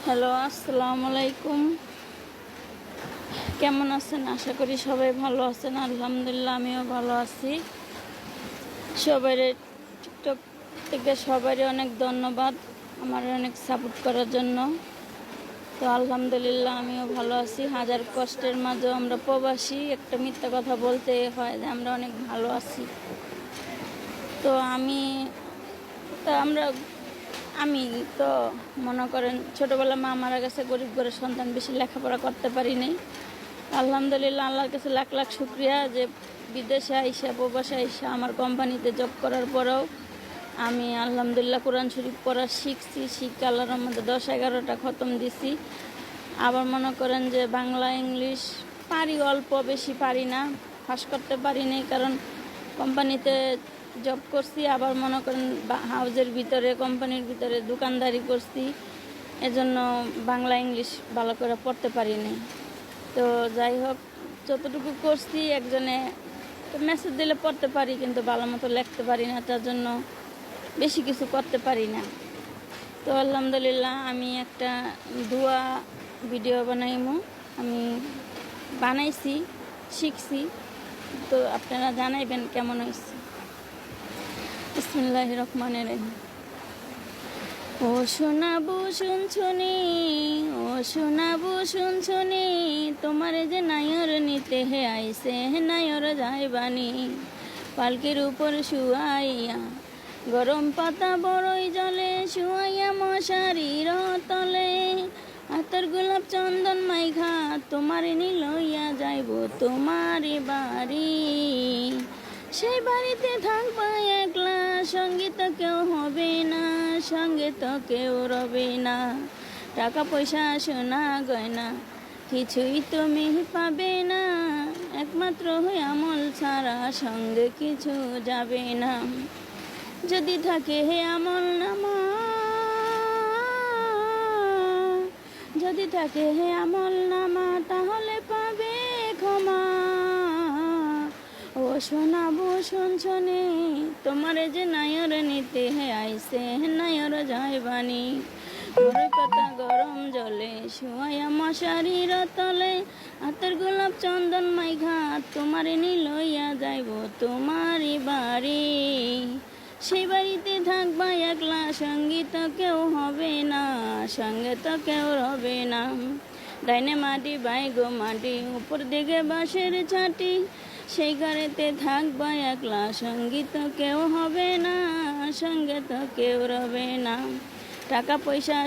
Hello, আসসালামু আলাইকুম। কেমন আছেন? আশা করি সবাই ভালো আছেন। আলহামদুলিল্লাহ, আমিও ভালো আছি। সবাই টিকটক থেকে সবারই অনেক ধন্যবাদ আমার অনেক সাপোর্ট করার জন্য। তো আলহামদুলিল্লাহ, আমিও ভালো আছি। হাজার কষ্টের মাঝেও আমরা প্রবাসী, একটা মিথ্যা কথা বলতে হয় যে আমরা অনেক ভালো আছি। তো আমি তো মনে করেন ছোটোবেলা মা মারা গেছে, গরিব ঘরের সন্তান, বেশি লেখাপড়া করতে পারি নাই। আলহামদুলিল্লাহ, আল্লাহর কাছে লাখ লাখ শুক্রিয়া যে বিদেশে আইসা, প্রবাসে আইসা আমার কোম্পানিতে জব করার পরেও আমি আলহামদুলিল্লাহ কোরআন শরীফ পড়া শিখে আল্লাহর মধ্যে 10-11টা খতম দিছি। আবার মনে করেন যে বাংলা ইংলিশ পারি, অল্প বেশি পারি না, ফাঁস করতে পারি নাই, কারণ কোম্পানিতে জব করছি। আবার মনে করেন হাউজের ভিতরে, কোম্পানির ভিতরে দোকানদারি করছি, এজন্য বাংলা ইংলিশ ভালো করে পড়তে পারি নাই। তো যাই হোক, যতটুকু করছি, একজনে মেসেজ দিলে পড়তে পারি, কিন্তু ভালো মতো লিখতে পারি না, তার জন্য বেশি কিছু করতে পারি না। তো আলহামদুলিল্লাহ, আমি একটা দোয়া ভিডিও আমি বানাইছি, শিখছি। তো আপনারা জানাইবেন কেমন হয়েছে। বিসমিল্লাহির রহমানির রহিম। ও শোনাবো শুনছুনি, ও শোনাবো শুনছুনি, তোমার যে নায়র নিতে হে আইসে হে নায়র যাইবানি। পালকির উপর শুয়াইয়া গরম পাতা বড়ই জলে, শুয়াইয়া মশারির তলে, আতর গোলাপ চন্দন মাইঘা তোমারে লইয়া যাইব তোমারই বাড়ি। সেই বাড়িতে থাকবা একলা, সঙ্গে তো কেউ হবে না, সঙ্গে তো কেউ রবে না। টাকা পয়সা সোনা গয়না কিছুই তুমি পাবে না, একমাত্র আমল ছাড়া সঙ্গে কিছু যাবে না। যদি থাকে হে আমল নামা, যদি থাকে হে আমল নামা, তাহলে পাবে ক্ষমা। ও শোনাবো শুনছনি, তোমারে যে নায়র নিতে হে আইসে হে নায়র যাইবানি। বড়ই পাতা গরম জলে, শুয়াইয়া মশারির তলে, আতর গোলাপ চন্দন মাইঘা তোমারে লইয়া যাইব তোমারই বাড়ি। সেই বাড়িতে থাকবা একলা, সঙ্গী তো কেউ হবে না, সঙ্গে তো কেউ রবে না। ডাইনে মাটি বাই গো মাটি, উপর দিকে বাঁশের ছাটি, সেই ঘরেতে থাকবা একলা, সঙ্গী তো কেউ হবে না, সঙ্গে তো কেউ রবে না। টাকা পয়সা